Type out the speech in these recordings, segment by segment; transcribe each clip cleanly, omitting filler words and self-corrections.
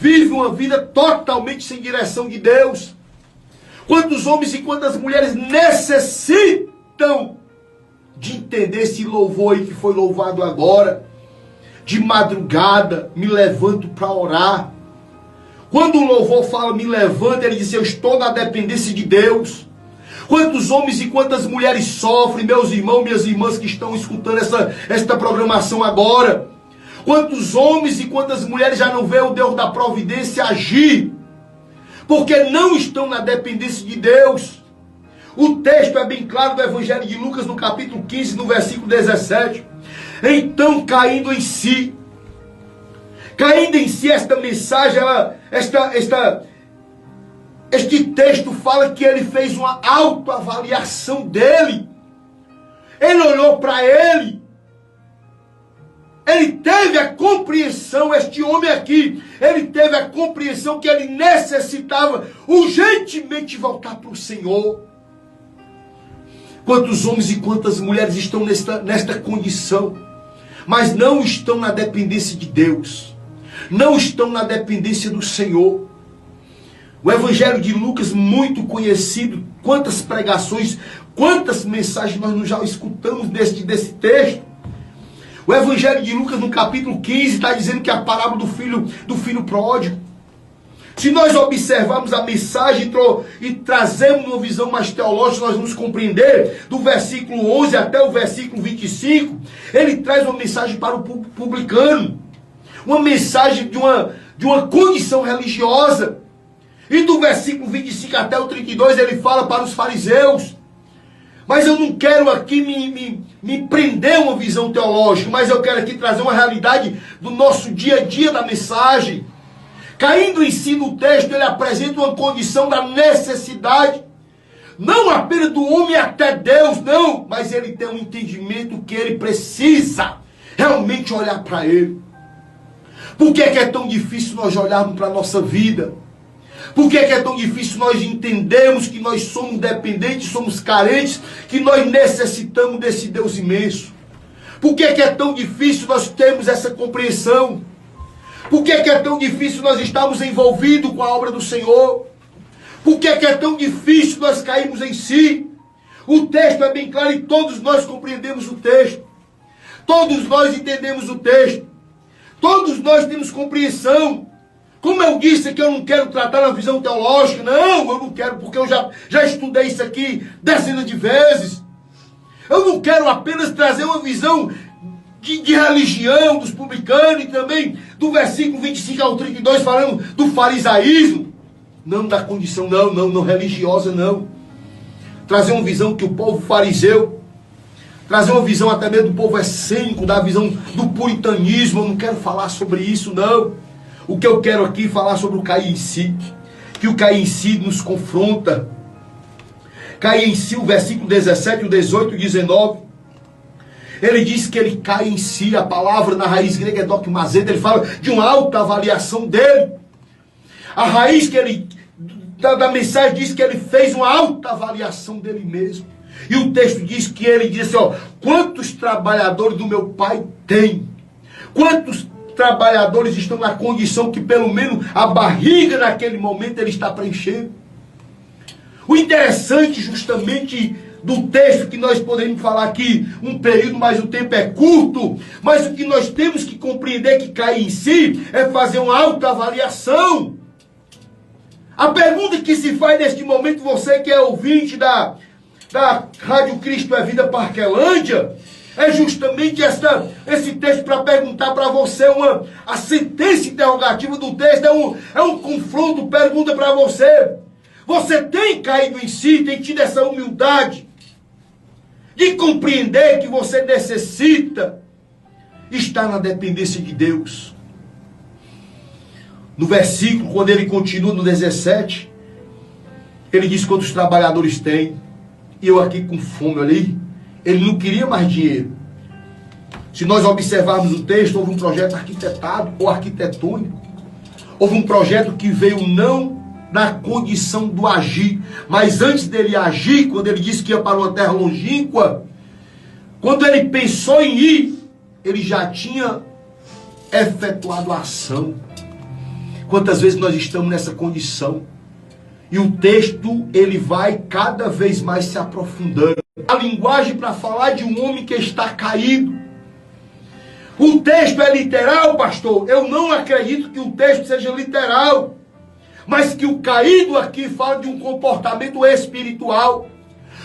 vive uma vida totalmente sem direção de Deus. Quantos homens e quantas mulheres necessitam de entender esse louvor aí que foi louvado agora? De madrugada, me levanto para orar. Quando o louvor fala me levanta, ele diz, eu estou na dependência de Deus. Quantos homens e quantas mulheres sofrem, meus irmãos, minhas irmãs que estão escutando esta programação agora. Quantos homens e quantas mulheres já não vê o Deus da providência agir, porque não estão na dependência de Deus. O texto é bem claro do Evangelho de Lucas, no capítulo 15, no versículo 17. Então, caindo em si, esta mensagem, este texto fala que ele fez uma autoavaliação dele. Ele olhou para ele. Ele teve a compreensão, este homem aqui, ele teve a compreensão que ele necessitava urgentemente voltar para o Senhor. Quantos homens e quantas mulheres estão nesta condição, mas não estão na dependência de Deus, não estão na dependência do Senhor. O Evangelho de Lucas, muito conhecido, quantas pregações, quantas mensagens nós já escutamos desse texto. O Evangelho de Lucas, no capítulo 15, está dizendo que é a parábola do filho pródigo. Se nós observarmos a mensagem e trazermos uma visão mais teológica, nós vamos compreender, do versículo 11 até o versículo 25, ele traz uma mensagem para o publicano, uma mensagem de uma condição religiosa. E do versículo 25 até o 32, ele fala para os fariseus. Mas eu não quero aqui me prender a uma visão teológica, mas eu quero aqui trazer uma realidade do nosso dia a dia da mensagem. Caindo em si no texto, ele apresenta uma condição da necessidade, não apenas do homem até Deus, não, mas ele tem um entendimento que ele precisa realmente olhar para ele. Por que é tão difícil nós olharmos para a nossa vida? Por que é tão difícil nós entendermos que nós somos dependentes, somos carentes, que nós necessitamos desse Deus imenso? Por que é tão difícil nós termos essa compreensão? Por que é tão difícil nós estarmos envolvidos com a obra do Senhor? Por que é tão difícil nós cairmos em si? O texto é bem claro e todos nós compreendemos o texto. Todos nós entendemos o texto. Todos nós temos compreensão. Como eu disse que eu não quero tratar na visão teológica, não, eu não quero, porque eu já estudei isso aqui dezenas de vezes. Eu não quero apenas trazer uma visão de religião dos publicanos e também do versículo 25 ao 32 falando do farisaísmo. Não da condição, não religiosa, não. Trazer uma visão que o povo fariseu, trazer uma visão até mesmo do povo essênico, da visão do puritanismo. Eu não quero falar sobre isso, não. O que eu quero aqui falar sobre o cair em si, que o cair em si nos confronta. Cair em si, o versículo 17, o 18 e 19, ele diz que ele cai em si. A palavra na raiz grega é dokimazeta, ele fala de uma alta avaliação dele. A raiz da mensagem diz que ele fez uma alta avaliação dele mesmo. E o texto diz que ele disse, quantos trabalhadores do meu pai tem? Quantos trabalhadores estão na condição que pelo menos a barriga naquele momento ele está preenchendo? O interessante justamente do texto, que nós podemos falar aqui um período, mas o tempo é curto, mas o que nós temos que compreender que cair em si é fazer uma autoavaliação. A pergunta que se faz neste momento, você que é ouvinte da Rádio Cristo é Vida Parquelândia, é justamente esse texto para perguntar para você a sentença interrogativa do texto, é um confronto, pergunta para você. Você tem caído em si, tem tido essa humildade de compreender que você necessita estar na dependência de Deus? No versículo, quando ele continua no 17, ele diz quantos trabalhadores tem. E eu aqui com fome ali. Ele não queria mais dinheiro. Se nós observarmos o texto, houve um projeto arquitetado ou arquitetônico. Houve um projeto que veio não na condição do agir, mas antes dele agir, quando ele disse que ia para uma terra longínqua, quando ele pensou em ir, ele já tinha efetuado a ação. Quantas vezes nós estamos nessa condição? E o texto, ele vai cada vez mais se aprofundando. A linguagem para falar de um homem que está caído. O texto é literal, pastor? Eu não acredito que o texto seja literal. Mas que o caído aqui fala de um comportamento espiritual.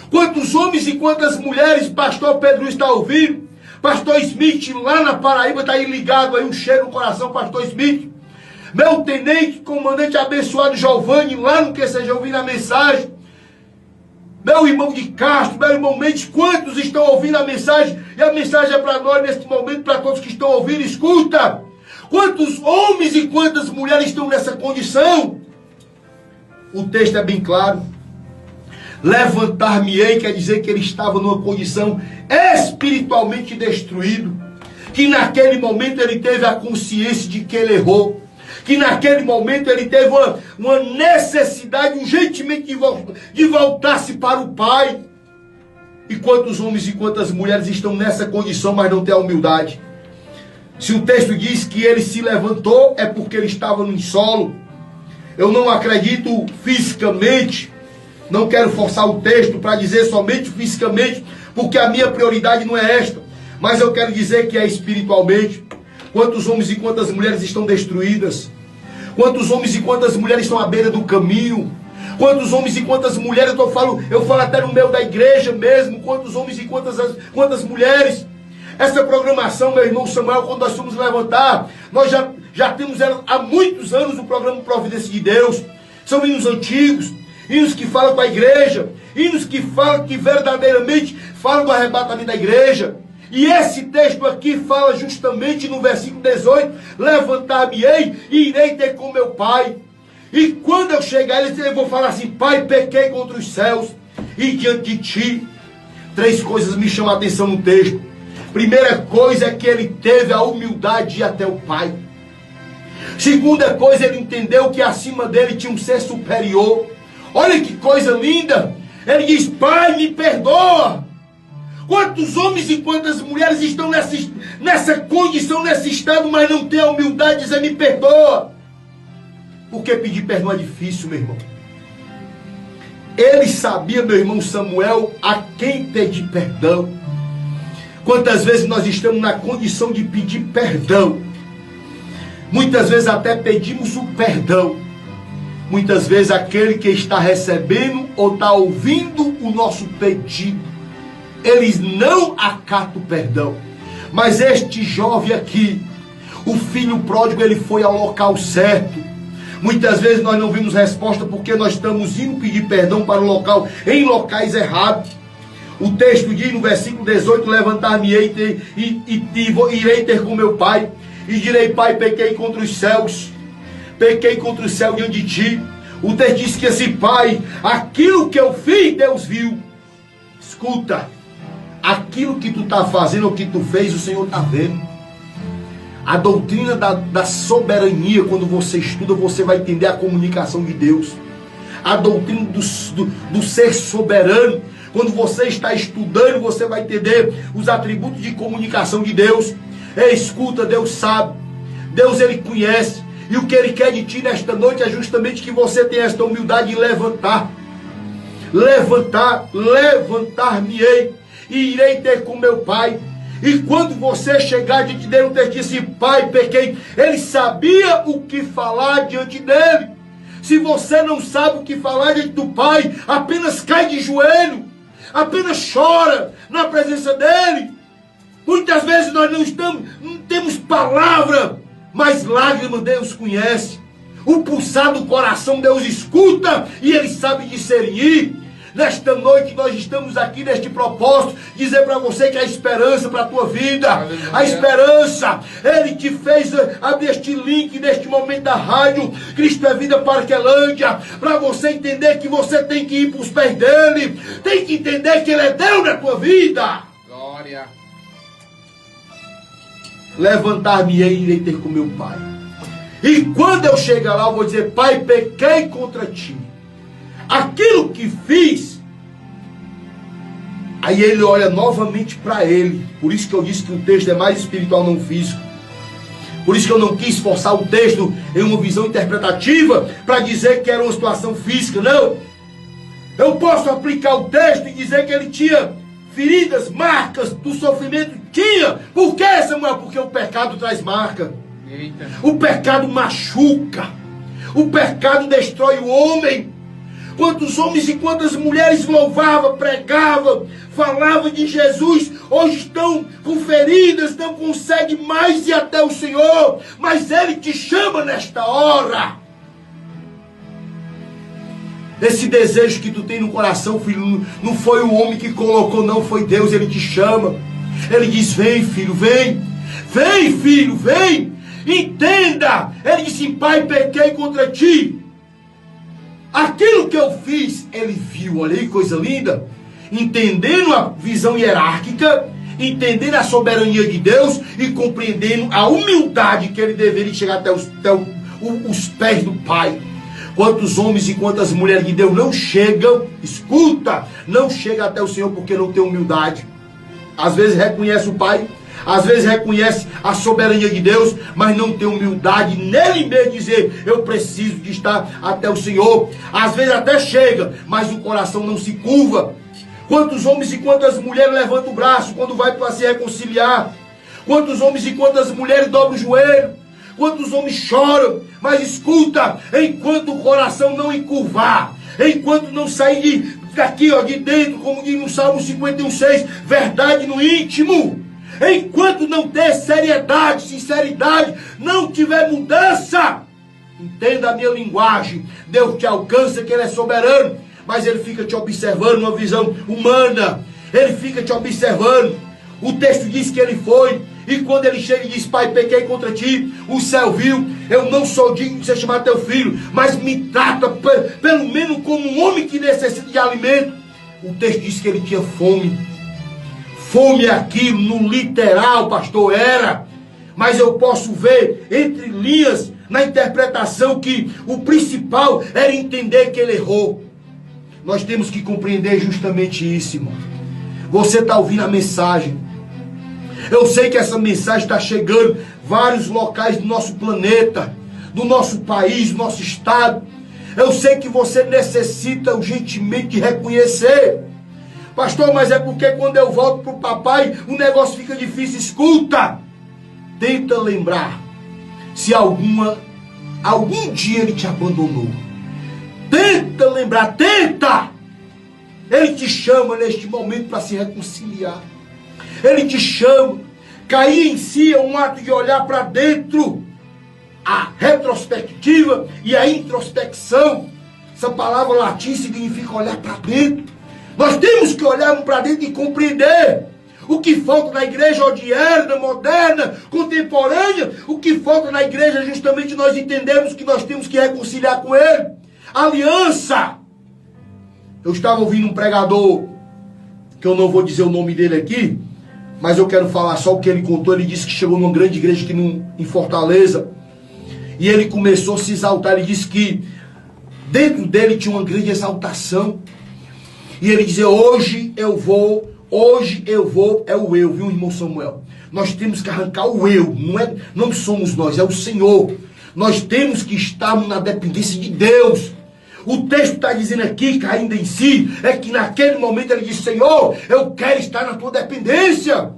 Quantos homens e quantas mulheres, pastor Pedro está ouvindo? Pastor Smith, lá na Paraíba, está aí ligado, aí um cheiro no coração, pastor Smith. Meu tenente, comandante abençoado Giovanni, lá no que seja ouvindo a mensagem. Meu irmão de Castro, meu irmão Mendes, quantos estão ouvindo a mensagem? E a mensagem é para nós neste momento, para todos que estão ouvindo, escuta. Quantos homens e quantas mulheres estão nessa condição? O texto é bem claro. Levantar-me-ei quer dizer que ele estava numa condição espiritualmente destruído. Que naquele momento ele teve a consciência de que ele errou. Que naquele momento ele teve uma necessidade urgentemente de voltar-se para o Pai. E quantos homens e quantas mulheres estão nessa condição, mas não têm a humildade? Se o texto diz que ele se levantou, é porque ele estava no solo. Eu não acredito fisicamente, não quero forçar o texto para dizer somente fisicamente, porque a minha prioridade não é esta. Mas eu quero dizer que é espiritualmente. Quantos homens e quantas mulheres estão destruídas? Quantos homens e quantas mulheres estão à beira do caminho? Quantos homens e quantas mulheres, eu falo até no meio da igreja mesmo, quantos homens e quantas mulheres? Essa programação, meu irmão Samuel, quando nós fomos levantar, nós já temos há muitos anos o programa Providência de Deus. São hinos antigos, hinos que falam com a igreja, hinos que falam que verdadeiramente falam do arrebatamento da igreja. E esse texto aqui fala justamente no versículo 18, levantar-me-ei e irei ter com meu pai. E quando eu chegar, eu vou falar assim, Pai, pequei contra os céus e diante de ti. Três coisas me chamam a atenção no texto. Primeira coisa é que ele teve a humildade de ir até o Pai. Segunda coisa, ele entendeu que acima dele tinha um ser superior. Olha que coisa linda. Ele diz, Pai, me perdoa. Quantos homens e quantas mulheres estão nessa condição, nesse estado, mas não têm a humildade de dizer, me perdoa. Porque pedir perdão é difícil, meu irmão. Ele sabia, meu irmão Samuel, a quem pedir perdão. Quantas vezes nós estamos na condição de pedir perdão. Muitas vezes até pedimos o perdão. Muitas vezes aquele que está recebendo ou está ouvindo o nosso pedido, eles não acatam o perdão. Mas este jovem aqui, o filho pródigo, ele foi ao local certo. Muitas vezes nós não vimos resposta porque nós estamos indo pedir perdão para o local, em locais errados. O texto diz no versículo 18, levantar-me-ei e irei ter com meu pai. E direi, Pai, pequei contra os céus. Pequei contra o céu diante de ti. O texto diz que esse Pai, aquilo que eu fiz, Deus viu. Escuta. Aquilo que tu está fazendo, o que tu fez, o Senhor está vendo. A doutrina da soberania, quando você estuda, você vai entender a comunicação de Deus. A doutrina do ser soberano, quando você está estudando, você vai entender os atributos de comunicação de Deus. Escuta, Deus sabe. Deus, Ele conhece. E o que Ele quer de ti nesta noite é justamente que você tenha esta humildade de levantar. Levantar-me-ei e irei ter com meu pai. E quando você chegar diante dele, o texto disse, Pai, pequei. Ele sabia o que falar diante dele. Se você não sabe o que falar diante do Pai, apenas cai de joelho, apenas chora na presença dele. Muitas vezes nós não temos palavra, mas lágrimas Deus conhece. O pulsar do coração Deus escuta e Ele sabe discernir. Nesta noite nós estamos aqui neste propósito, dizer para você que a esperança para a tua vida, aleluia, a esperança, Ele te fez abrir este link neste momento da rádio, Cristo é Vida Parquelândia, para você entender que você tem que ir para os pés dEle, tem que entender que Ele é Deus na tua vida. Glória. Levantar-me-ei e irei ter com meu Pai. E quando eu chegar lá, eu vou dizer, Pai, pequei contra ti. Aquilo que fiz. Aí ele olha novamente para ele. Por isso que eu disse que o texto é mais espiritual, não físico. Por isso que eu não quis forçar o texto em uma visão interpretativa para dizer que era uma situação física, não. Eu posso aplicar o texto e dizer que ele tinha feridas, marcas do sofrimento. Tinha. Por que, Samuel? Porque o pecado traz marca. Eita. O pecado machuca. O pecado destrói o homem. Quantos homens e quantas mulheres louvavam, pregavam, falavam de Jesus, hoje estão com feridas, não conseguem mais ir até o Senhor, mas Ele te chama nesta hora. Esse desejo que tu tem no coração, filho, não foi o homem que colocou, não, foi Deus. Ele te chama. Ele diz: vem, filho, vem. Vem, filho, vem. Entenda. Ele disse: pai, pequei contra ti. Aquilo que eu fiz, ele viu. Olha aí, coisa linda. Entendendo a visão hierárquica, entendendo a soberania de Deus e compreendendo a humildade que ele deveria chegar até os pés do Pai. Quantos homens e quantas mulheres de Deus não chegam, escuta, não chegam até o Senhor porque não tem humildade. Às vezes reconhece o Pai, às vezes reconhece a soberania de Deus, mas não tem humildade nele mesmo dizer: eu preciso de estar até o Senhor. Às vezes até chega, mas o coração não se curva. Quantos homens e quantas mulheres levantam o braço quando vai para se reconciliar? Quantos homens e quantas mulheres dobram o joelho? Quantos homens choram? Mas escuta, enquanto o coração não encurvar, enquanto não sair daqui, ó, de dentro, como diz no Salmo 51:6, verdade no íntimo, enquanto não ter seriedade, sinceridade, não tiver mudança, entenda a minha linguagem, Deus te alcança, que Ele é soberano, mas Ele fica te observando numa visão humana, Ele fica te observando. O texto diz que Ele foi, e quando Ele chega e diz: pai, pequei contra ti, o céu viu, eu não sou digno de ser chamado teu filho, mas me trata pelo menos como um homem que necessita de alimento. O texto diz que ele tinha fome. Fome aqui no literal, pastor, era, mas eu posso ver entre linhas na interpretação que o principal era entender que ele errou. Nós temos que compreender justamente isso, irmão. Você está ouvindo a mensagem. Eu sei que essa mensagem está chegando em vários locais do nosso planeta, do nosso país, do nosso estado. Eu sei que você necessita urgentemente de reconhecer. Pastor, mas é porque quando eu volto para o papai, o negócio fica difícil. Escuta, tenta lembrar se algum dia ele te abandonou. Tenta lembrar, tenta. Ele te chama neste momento para se reconciliar. Ele te chama. Cair em si é um ato de olhar para dentro. A retrospectiva e a introspecção. Essa palavra latim significa olhar para dentro. Nós temos que olhar para dentro e compreender o que falta na igreja odierna, moderna, contemporânea. O que falta na igreja é justamente nós entendermos que nós temos que reconciliar com Ele. Aliança. Eu estava ouvindo um pregador, que eu não vou dizer o nome dele aqui, mas eu quero falar só o que ele contou. Ele disse que chegou numa grande igreja aqui em Fortaleza, e ele começou a se exaltar. Ele disse que dentro dele tinha uma grande exaltação, e ele dizia: hoje eu vou, é o eu, viu, irmão Samuel? Nós temos que arrancar o eu, não somos nós, é o Senhor. Nós temos que estar na dependência de Deus. O texto está dizendo aqui, caindo em si, é que naquele momento ele disse: Senhor, eu quero estar na tua dependência.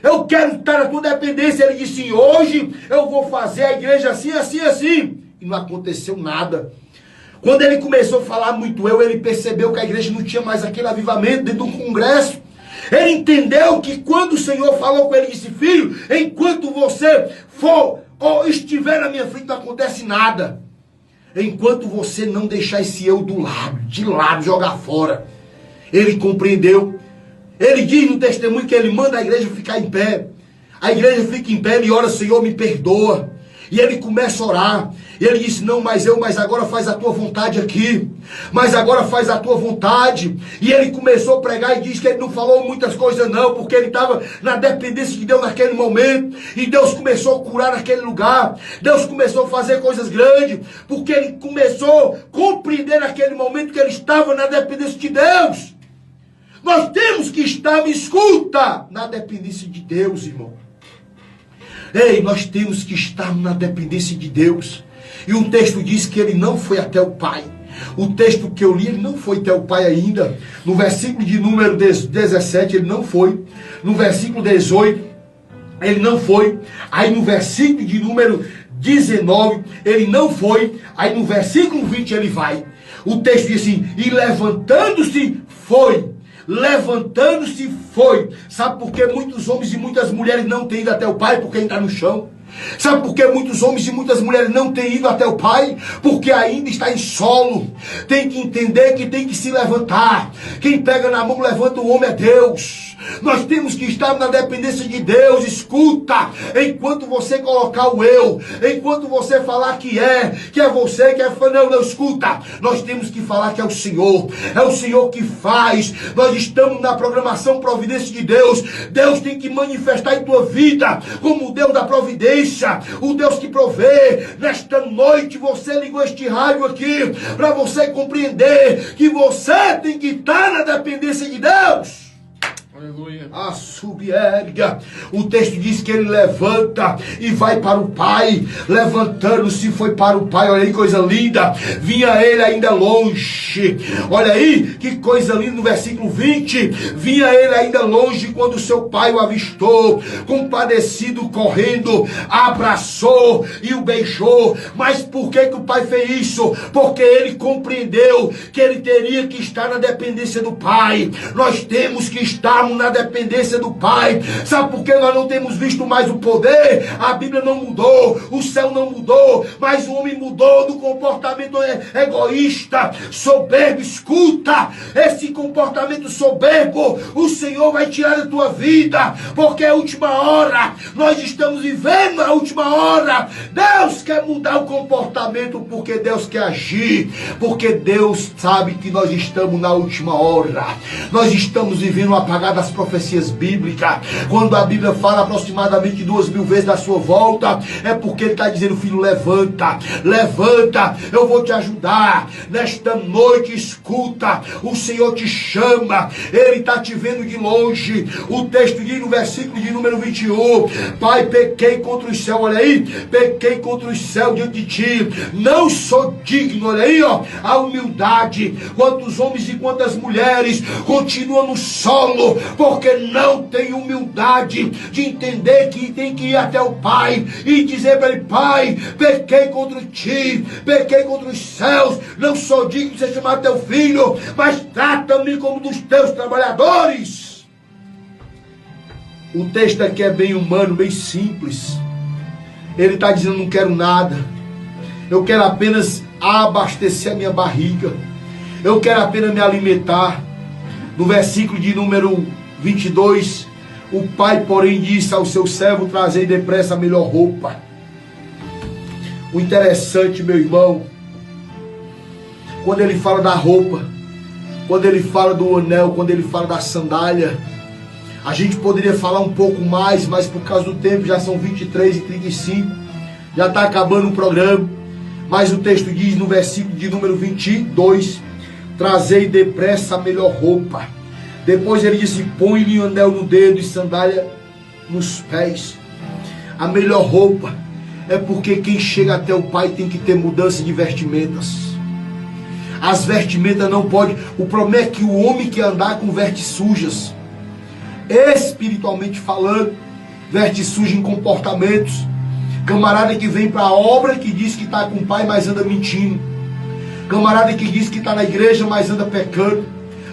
Eu quero estar na tua dependência. Ele disse: hoje eu vou fazer a igreja assim, assim, assim. E não aconteceu nada. Quando ele começou a falar muito ele percebeu que a igreja não tinha mais aquele avivamento dentro do congresso. Ele entendeu que quando o Senhor falou com ele, disse: filho, enquanto você for ou estiver na minha frente, não acontece nada. Enquanto você não deixar esse eu de lado, jogar fora. Ele compreendeu. Ele diz no testemunho que ele manda a igreja ficar em pé. A igreja fica em pé, ele ora: Senhor, me perdoa. E ele começa a orar. E ele disse: não, mas agora faz a tua vontade aqui. Mas agora faz a tua vontade. E ele começou a pregar e diz que ele não falou muitas coisas não, porque ele estava na dependência de Deus naquele momento. E Deus começou a curar naquele lugar. Deus começou a fazer coisas grandes, porque ele começou a compreender naquele momento que ele estava na dependência de Deus. Nós temos que estar, me escuta, na dependência de Deus, irmão. Ei, nós temos que estar na dependência de Deus. E o texto diz que ele não foi até o Pai. O texto que eu li, ele não foi até o Pai ainda. No versículo de número 17, ele não foi. No versículo 18, ele não foi. Aí no versículo de número 19, ele não foi. Aí no versículo 20, ele vai. O texto diz assim: e levantando-se, foi. Levantando-se, foi. Sabe por que muitos homens e muitas mulheres não têm ido até o Pai? Porque ainda está no chão. Sabe por que muitos homens e muitas mulheres não têm ido até o Pai? Porque ainda está em solo. Tem que entender que tem que se levantar. Quem pega na mão, levanta o homem é Deus. Nós temos que estar na dependência de Deus. Escuta, enquanto você colocar o eu, enquanto você falar que é você, que é não, escuta. Nós temos que falar que é o Senhor que faz. Nós estamos na programação providência de Deus. Deus tem que manifestar em tua vida como o Deus da providência, o Deus que provê. Nesta noite você ligou este rádio aqui para você compreender que você tem que estar na dependência de Deus. Aleluia. A subérgia. O texto diz que ele levanta e vai para o Pai. Levantando-se foi para o Pai. Olha aí, coisa linda. Vinha ele ainda longe. Olha aí, que coisa linda no versículo 20. Vinha ele ainda longe quando seu pai o avistou. Compadecido, correndo, abraçou e o beijou. Mas por que o pai fez isso? Porque ele compreendeu que ele teria que estar na dependência do Pai. Nós temos que estar na dependência do Pai. Sabe por que nós não temos visto mais o poder? A Bíblia não mudou, o céu não mudou, mas o homem mudou do comportamento egoísta, soberbo. Escuta, esse comportamento soberbo o Senhor vai tirar da tua vida, porque é a última hora. Nós estamos vivendo a última hora. Deus quer mudar o comportamento, porque Deus quer agir, porque Deus sabe que nós estamos na última hora. Nós estamos vivendo uma apagada das profecias bíblicas. Quando a Bíblia fala aproximadamente 2000 vezes da sua volta, é porque ele está dizendo: filho, levanta, levanta, eu vou te ajudar. Nesta noite, escuta, o Senhor te chama, ele está te vendo de longe. O texto diz no versículo de número 21: Pai, pequei contra os céus, olha aí, pequei contra os céus diante de ti, não sou digno, olha aí, ó, a humildade. Quantos homens e quantas mulheres continuam no solo, porque não tem humildade de entender que tem que ir até o Pai e dizer para ele: Pai, pequei contra ti, pequei contra os céus, não sou digno de ser chamado teu filho, mas trata-me como dos teus trabalhadores. O texto aqui é bem humano, bem simples. Ele está dizendo: não quero nada, eu quero apenas abastecer a minha barriga, eu quero apenas me alimentar. No versículo de número 22, o pai, porém, disse ao seu servo: trazei depressa a melhor roupa. O interessante, meu irmão, quando ele fala da roupa, quando ele fala do anel, quando ele fala da sandália, a gente poderia falar um pouco mais, mas por causa do tempo, já são 23h35, já está acabando o programa. Mas o texto diz no versículo de número 22, trazei depressa a melhor roupa. Depois ele disse: põe-lhe um anel no dedo e sandália nos pés. A melhor roupa é porque quem chega até o Pai tem que ter mudança de vestimentas. As vestimentas não podem. O problema é que o homem quer andar com vestes sujas, espiritualmente falando, vestes sujas em comportamentos. Camarada que vem para a obra, que diz que está com o Pai, mas anda mentindo. Camarada que diz que está na igreja, mas anda pecando,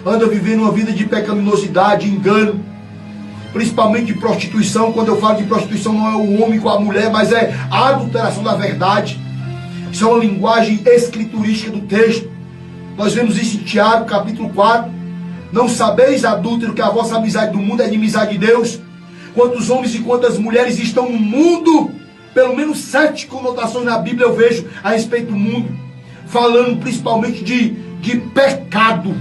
anda vivendo uma vida de pecaminosidade, engano, principalmente de prostituição. Quando eu falo de prostituição, não é o homem com a mulher, mas é a adulteração da verdade. Isso é uma linguagem escriturística do texto. Nós vemos isso em Tiago, capítulo 4. Não sabeis, adúltero, que a vossa amizade do mundo é inimizade de Deus? Quantos homens e quantas mulheres estão no mundo? Pelo menos 7 conotações na Bíblia eu vejo a respeito do mundo, falando principalmente de pecado.